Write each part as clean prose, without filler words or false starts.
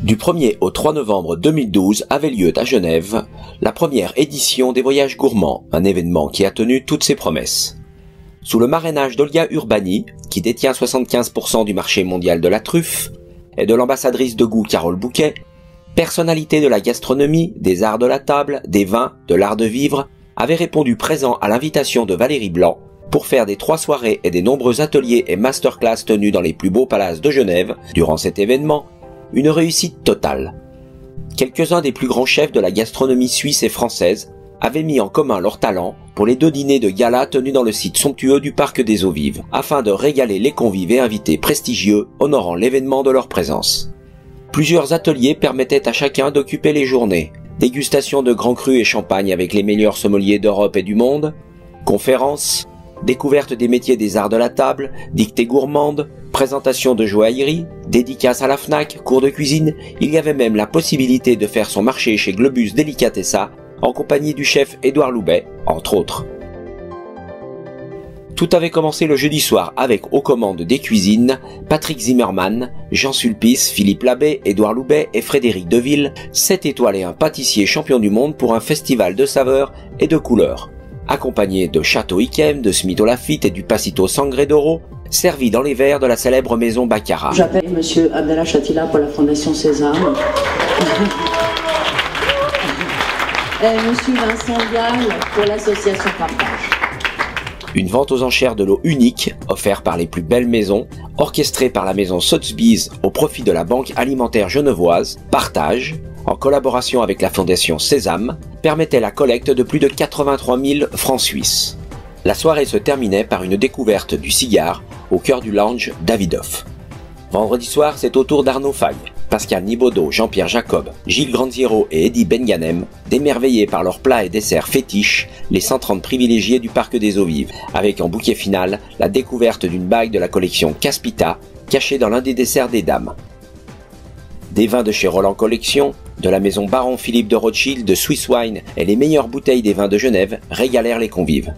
Du 1er au 3 novembre 2012 avait lieu à Genève la première édition des Voyages Gourmands, un événement qui a tenu toutes ses promesses. Sous le marrainage d'Olga Urbani, qui détient 75% du marché mondial de la truffe, et de l'ambassadrice de goût Carole Bouquet, personnalités de la gastronomie, des arts de la table, des vins, de l'art de vivre, avaient répondu présent à l'invitation de Valérie Blanc pour faire des 3 soirées et des nombreux ateliers et masterclass tenus dans les plus beaux palaces de Genève durant cet événement, une réussite totale. Quelques-uns des plus grands chefs de la gastronomie suisse et française avaient mis en commun leurs talents pour les 2 dîners de gala tenus dans le site somptueux du Parc des Eaux Vives, afin de régaler les convives et invités prestigieux honorant l'événement de leur présence. Plusieurs ateliers permettaient à chacun d'occuper les journées. Dégustation de grands crus et champagne avec les meilleurs sommeliers d'Europe et du monde, conférences, découverte des métiers des arts de la table, dictées gourmandes, présentation de joaillerie, dédicaces à la Fnac, cours de cuisine. Il y avait même la possibilité de faire son marché chez Globus Delicatessa en compagnie du chef Édouard Loubet, entre autres. Tout avait commencé le jeudi soir avec aux commandes des cuisines Patrick Zimmermann, Jean Sulpice, Philippe Labbé, Édouard Loubet et Frédéric Deville, 7 étoiles et un pâtissier champion du monde pour un festival de saveurs et de couleurs. Accompagné de Château Yquem, de Smith Lafitte et du Passito Sangre d'Oro, servi dans les verres de la célèbre maison Baccarat. J'appelle Monsieur Abdallah Chatila pour la Fondation César. Et Monsieur Vincent Vial pour l'association Partage. Une vente aux enchères de l'eau unique, offerte par les plus belles maisons, orchestrée par la maison Sotheby's au profit de la banque alimentaire genevoise, Partage, en collaboration avec la fondation Sésame, permettait la collecte de plus de 83 000 francs suisses. La soirée se terminait par une découverte du cigare au cœur du lounge Davidoff. Vendredi soir, c'est au tour d'Arnaud Faye, Pascal Nibaudot, Jean-Pierre Jacob, Gilles Grandiero et Eddie Benganem, d'émerveiller par leurs plats et desserts fétiches les 130 privilégiés du Parc des Eaux Vives, avec en bouquet final la découverte d'une bague de la collection Caspita, cachée dans l'un des desserts des dames. Des vins de chez Roland Collection, de la maison Baron Philippe de Rothschild, de Swiss Wine et les meilleures bouteilles des vins de Genève régalèrent les convives.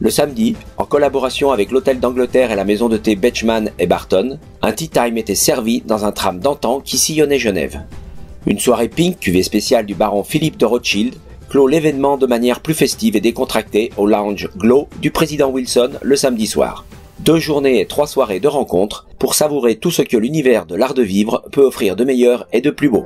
Le samedi, en collaboration avec l'Hôtel d'Angleterre et la maison de thé Betchman et Barton, un tea time était servi dans un tram d'antan qui sillonnait Genève. Une soirée pink cuvée spéciale du baron Philippe de Rothschild clôt l'événement de manière plus festive et décontractée au lounge Glow du président Wilson le samedi soir. 2 journées et 3 soirées de rencontres pour savourer tout ce que l'univers de l'art de vivre peut offrir de meilleur et de plus beau.